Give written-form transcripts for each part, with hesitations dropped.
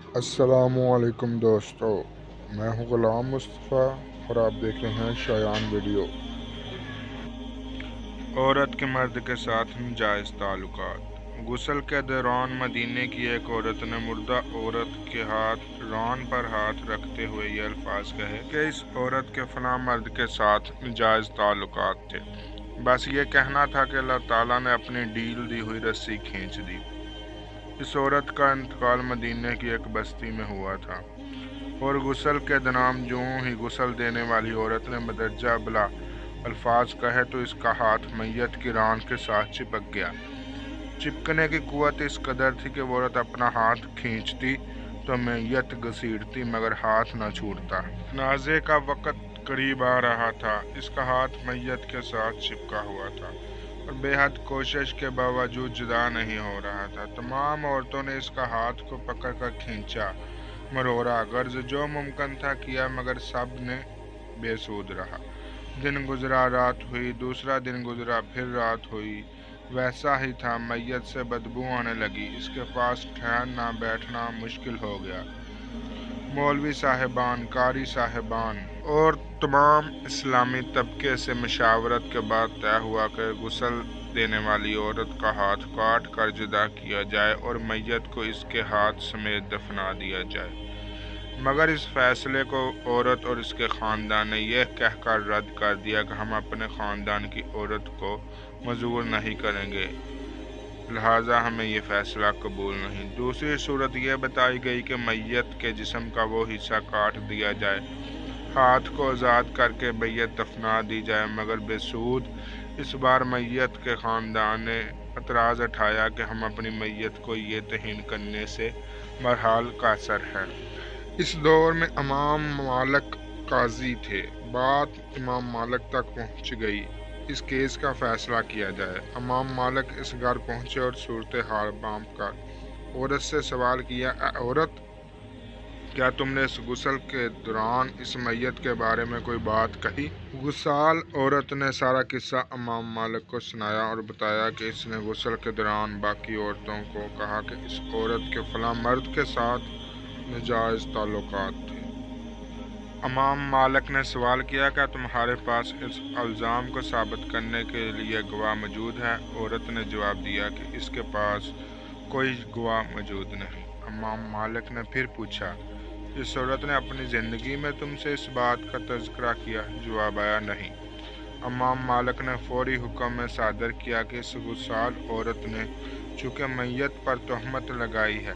अस्सलामुअलैकुम दोस्तों, मैं हूं गुलाम मुस्तफ़ा और आप देख रहे हैं शायान वीडियो। औरत के मर्द के साथ नाजायज़ ताल्लुकात। गुस्ल के दौरान मदीने की एक औरत ने मुर्दा औरत के रान पर हाथ रखते हुए ये अल्फाज कहे कि इस औरत के फलां मर्द के साथ नाजायज़ ताल्लुकात थे। बस ये कहना था कि अल्लाह ताला ने अपनी डील दी हुई रस्सी खींच दी। इस औरत का इंतकाल मदीने की एक बस्ती में हुआ था और गुस्ल के दौरान यूं ही गुस्ल देने वाली औरत ने मदरजा बला अल्फाज कहे तो इसका हाथ मैयत की रान के साथ चिपक गया। चिपकने की कुव्वत इस कदर थी कि वो औरत अपना हाथ खींचती तो मैयत घसीटती मगर हाथ न छूटता। नाजे का वक़्त करीब आ रहा था। इसका हाथ मैयत के साथ चिपका हुआ था और बेहद कोशिश के बावजूद जुदा नहीं हो रहा था। तमाम औरतों ने इसका हाथ को पकड़ कर खींचा, मरोड़ा, गर्ज जो मुमकिन था किया, मगर सब ने बेसूद रहा। दिन गुजरा, रात हुई, दूसरा दिन गुजरा, फिर रात हुई। वैसा ही था। मैयत से बदबू आने लगी। इसके पास ठहरना बैठना मुश्किल हो गया। मौलवी साहिबान, कारी साहिबान और तमाम इस्लामी तबके से मशावरत के बाद तय हुआ कि गुस्ल देने वाली औरत का हाथ काट कर जुदा किया जाए और मैयत को इसके हाथ समेत दफना दिया जाए। मगर इस फैसले को औरत और इसके ख़ानदान ने यह कहकर रद्द कर दिया कि हम अपने ख़ानदान की औरत को मजबूर नहीं करेंगे, लिहाजा हमें यह फ़ैसला कबूल नहीं। दूसरी सूरत यह बताई गई कि मैयत के जिस्म का वो हिस्सा काट दिया जाए, हाथ को आज़ाद करके मैयत दफना दी जाए, मगर बेसूद। इस बार मैयत के ख़ानदान ने एतराज़ उठाया कि हम अपनी मैयत को ये तहीन करने से बहरहाल कासर है। इस दौर में इमाम मालिक काजी थे। बात इमाम मालिक तक पहुंच गई। इस केस का फैसला किया जाए। इमाम मालिक इस घर पहुंचे और सूरत हाल बांप कर औरत से सवाल किया, औरत, क्या तुमने इस गुस्ल के दौरान इस मैयत के बारे में कोई बात कही? गुस्साल औरत ने सारा किस्सा इमाम मालिक को सुनाया और बताया कि इसने गुस्ल के दौरान बाकी औरतों को कहा कि इस औरत के फलां मर्द के साथ नाजायज़ ताल्लुकात थे। इमाम मालिक ने सवाल किया, क्या तुम्हारे पास इस इल्ज़ाम को साबित करने के लिए गवाह मौजूद है? औरत ने जवाब दिया कि इसके पास कोई गवाह मौजूद नहीं। इमाम मालिक ने फिर पूछा, इस औरत ने अपनी ज़िंदगी में तुमसे इस बात का तज़किरा किया? जवाब आया, नहीं। इमाम मालिक ने फौरी हुक्म में सादर किया कि इस गुस्साल औरत ने चूँकि मैयत पर तहमत लगाई है,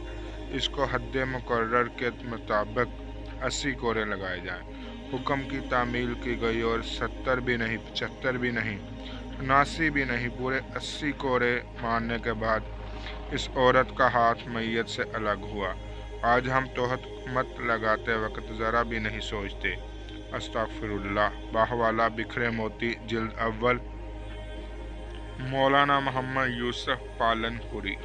इसको हद मुकर्रर के मुताबिक 80 कोरे लगाए जाएं। हुक्म की तामील की गई और 70 भी नहीं, 75 भी नहीं, 79 भी नहीं, पूरे 80 कोरे मारने के बाद इस औरत का हाथ मैयत से अलग हुआ। आज हम तोहमत लगाते वक्त ज़रा भी नहीं सोचते। अस्तगफिरुल्लाह। बाहवाला बिखरे मोती, जिल्द अव्वल, मौलाना मोहम्मद यूसुफ पालनपुरी।